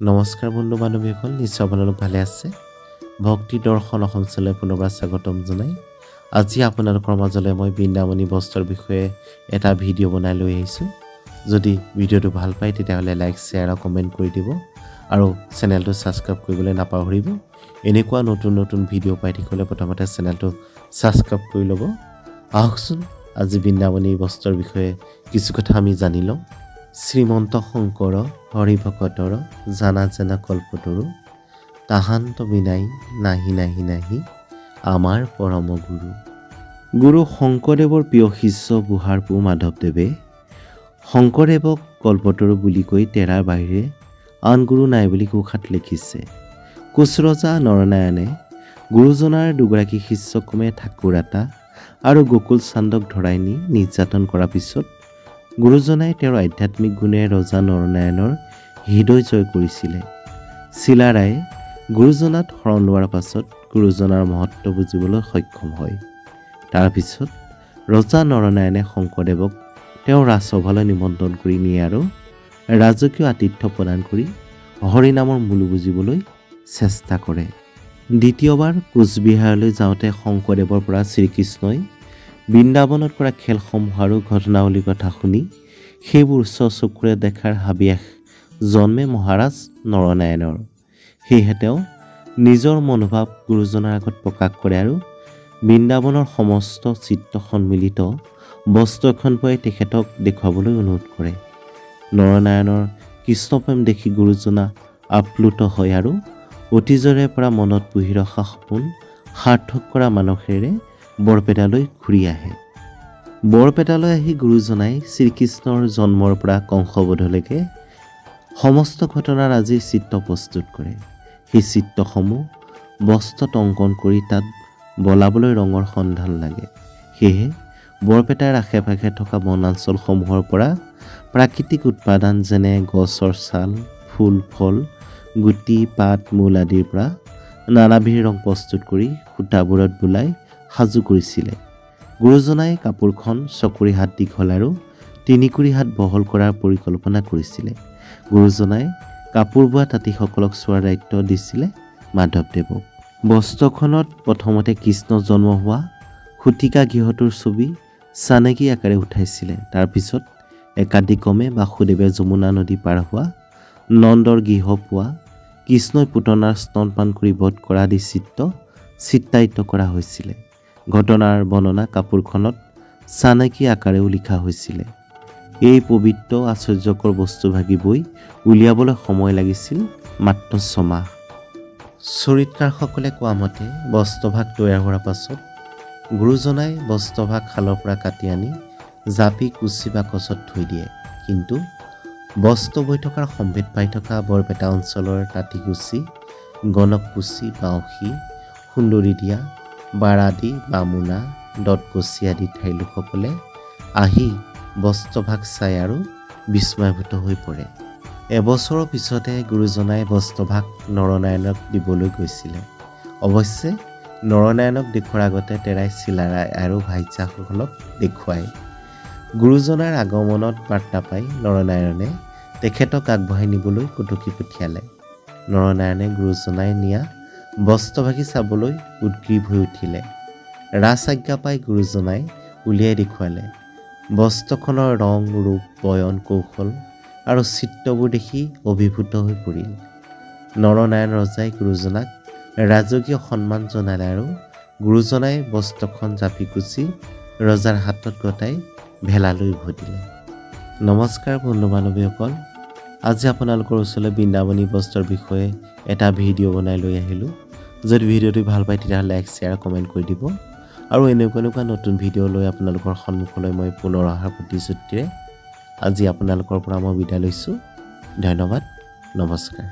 নমস্কাৰ বন্ধু বান্ধৱীসকল, নিশ্চয় আপোনালোক ভালে আছে। ভক্তি দৰ্শন অসম চেনেললৈ পুনৰবাৰ স্বাগতম জনাই আজি আপোনালোকৰ মাজলৈ মই বৃন্দাবনী বস্ত্ৰৰ বিষয়ে এটা ভিডিঅ' বনাই লৈ আহিছোঁ। যদি ভিডিঅ'টো ভাল পায় তেতিয়াহ'লে লাইক, শ্বেয়াৰ আৰু কমেণ্ট কৰি দিব আৰু চেনেলটো ছাবস্ক্ৰাইব কৰিবলৈ নাপাহৰিব। এনেকুৱা নতুন নতুন ভিডিঅ' পাই থাকিবলৈ প্ৰথমতে চেনেলটো ছাবস্ক্ৰাইব কৰি ল'ব। আহকচোন আজি বৃন্দাবনী বস্ত্ৰৰ বিষয়ে কিছু কথা আমি জানি লওঁ। শ্ৰীমন্ত শংকৰ হৰি ভকতৰ জানা জানা কল্পতৰু তাহান্ত বিনাই নাহি নাহি নাহি আমাৰ পৰম গুৰু। গুৰু শংকৰদেৱৰ প্ৰিয় শিষ্য বুঢ়াৰপু মাধৱদেৱে শংকৰদেৱক কল্পতৰু বুলি কৈ তেৰাৰ বাহিৰে আন গুৰু নাই বুলি কোষাত লিখিছে। কোচ ৰজা নৰনাৰায়ণে গুৰুজনাৰ দুগৰাকী শিষ্যক্ৰমে ঠাকুৰ আতা আৰু গোকুল চান্দক ধৰাই নি নিৰ্যাতন কৰাৰ পিছত গুৰুজনাই তেওঁৰ আধ্যাত্মিক গুণে ৰজা নৰনাৰায়ণৰ হৃদয় জয় কৰিছিলে। চিলাৰায়ে গুৰুজনাত শৰণ লোৱাৰ পাছত গুৰুজনাৰ মহত্ব বুজিবলৈ সক্ষম হয়। তাৰপিছত ৰজা নৰনাৰায়ণে শংকৰদেৱক তেওঁৰ ৰাজসভালৈ নিমন্ত্ৰণ কৰি নিয়ে আৰু ৰাজকীয় আতিথ্য প্ৰদান কৰি হৰিনামৰ মূল বুজিবলৈ চেষ্টা কৰে। দ্বিতীয়বাৰ কোচবিহাৰলৈ যাওঁতে শংকৰদেৱৰ পৰা শ্ৰীকৃষ্ণই বৃন্দাবনত কৰা খেলসমূহ আৰু ঘটনাৱলীৰ কথা শুনি সেইবোৰ উচ্চ চকুৰে দেখাৰ হাবিয়াস জন্মে মহাৰাজ নৰনাৰায়ণৰ। সেয়েহে তেওঁ নিজৰ মনোভাৱ গুৰুজনাৰ আগত প্ৰকাশ কৰে আৰু বৃন্দাবনৰ সমস্ত চিত্ৰ সন্মিলিত বস্তু এখন পাই তেখেতক দেখুৱাবলৈ অনুৰোধ কৰে। নৰনাৰায়ণৰ কৃষ্ণপ্ৰেম দেখি গুৰুজনা আপ্লুত হয় আৰু অতীজৰে পৰা মনত পুহি ৰখা সপোন সাৰ্থক কৰা মানসেৰে বৰপেটালৈ ঘূৰি আহে। বৰপেটালৈ আহি গুৰুজনাই শ্ৰীকৃষ্ণৰ জন্মৰ পৰা কংসবধলৈকে সমস্ত ঘটনাৰ আজিৰ চিত্ৰ প্ৰস্তুত কৰে। সেই চিত্ৰসমূহ বস্ত্ৰত অংকন কৰি তাত বলাবলৈ ৰঙৰ সন্ধান লাগে। সেয়েহে বৰপেটাৰ আশে পাশে থকা বনাঞ্চলসমূহৰ পৰা প্ৰাকৃতিক উৎপাদন যেনে গছৰ ছাল, ফুল, ফল, গুটি, পাত, মূল আদিৰ পৰা নানাবিধ ৰং প্ৰস্তুত কৰি সূতাবোৰত বোলাই সাজু কৰিছিলে। গুৰুজনাই কাপোৰখন চকুৰি হাত দীঘল আৰু তিনিকুৰি হাত বহল কৰাৰ পৰিকল্পনা কৰিছিলে। গুৰুজনাই কাপোৰ বোৱা তাঁতীসকলক চোৱাৰ দায়িত্ব দিছিলে মাধৱদেৱক। বস্ত্ৰখনত প্ৰথমতে কৃষ্ণ জন্ম হোৱা শতিকা গৃহটোৰ ছবি চানেকি আকাৰে উঠাইছিলে। তাৰপিছত একাদিক্ৰমে বাসুদেৱে যমুনা নদী পাৰ হোৱা, নন্দৰ গৃহ পোৱা, কৃষ্ণই পুতনাৰ স্তনপান কৰি বধ কৰা আদি চিত্ৰায়িত কৰা হৈছিলে। ঘটনাৰ বৰ্ণনা কাপোৰখনত চানেকি আকাৰেও লিখা হৈছিলে। এই পবিত্ৰ আশ্চৰ্যকৰ বস্তুভাগি বৈ উলিয়াবলৈ সময় লাগিছিল মাত্ৰ 6 মাহ। চৰিত্ৰকাৰসকলে কোৱা মতে বস্ত্ৰভাগ তৈয়াৰ হোৱাৰ পাছত গুৰুজনাই বস্ত্ৰভাগ শালৰ পৰা কাটি আনি জাপি কুচি বাকচত থৈ দিয়ে। কিন্তু বস্ত্ৰ বৈ থকাৰ সম্ভেদ পাই থকা বৰপেটা অঞ্চলৰ তাঁতীকুচি, গণককুচি, বাউসী, সুন্দৰী দিয়া, বাৰাদি, বামুণা, দতকচি আদি ঠাইৰ লোকসকলে আহি বস্ত্ৰভাগ চাই আৰু বিস্ময়ভূত হৈ পৰে। এবছৰৰ পিছতে গুৰুজনাই বস্ত্ৰভাগ নৰনাৰায়ণক দিবলৈ গৈছিলে। অৱশ্যে নৰনাৰায়ণক দেখুৱাৰ আগতে তেৰাই চিলাৰায় আৰু ভাইজাসকলক দেখুৱায়। গুৰুজনাৰ আগমনত বাৰ্তা পাই নৰনাৰায়ণে তেখেতক আগবঢ়াই নিবলৈ কটকী পঠিয়ালে। নৰনাৰায়ণে গুৰুজনাই নিয়া বস্ত্ৰভাগি চাবলৈ উদ্গ্ৰীৱ হৈ উঠিলে। ৰাজ আজ্ঞা পাই গুৰুজনাই উলিয়াই দেখুৱালে। বস্ত্ৰখনৰ ৰং, ৰূপ, বয়ন, কৌশল আৰু চিত্ৰবোৰ দেখি অভিভূত হৈ পৰিল। নৰনাৰায়ণ ৰজাই গুৰুজনাক ৰাজকীয় সন্মান জনালে আৰু গুৰুজনাই বস্ত্ৰখন জাপি কুচি ৰজাৰ হাতত গতাই ভেলালৈ উভতিলে। নমস্কাৰ বন্ধু বান্ধৱীসকল, আজি আপোনালোকৰ ওচৰলৈ বৃন্দাবনী বস্ত্ৰৰ বিষয়ে এটা ভিডিঅ' বনাই লৈ আহিলোঁ। যদি ভিডিঅ'টো ভাল পায় তেতিয়াহ'লে লাইক, শ্বেয়াৰ, কমেণ্ট কৰি দিব আৰু এনেকুৱা নতুন ভিডিঅ' লৈ আপোনালোকৰ সন্মুখলৈ মই পুনৰ অহাৰ প্ৰতিশ্ৰুতিৰে আজি আপোনালোকৰ পৰা মই বিদায় লৈছোঁ। ধন্যবাদ, নমস্কাৰ।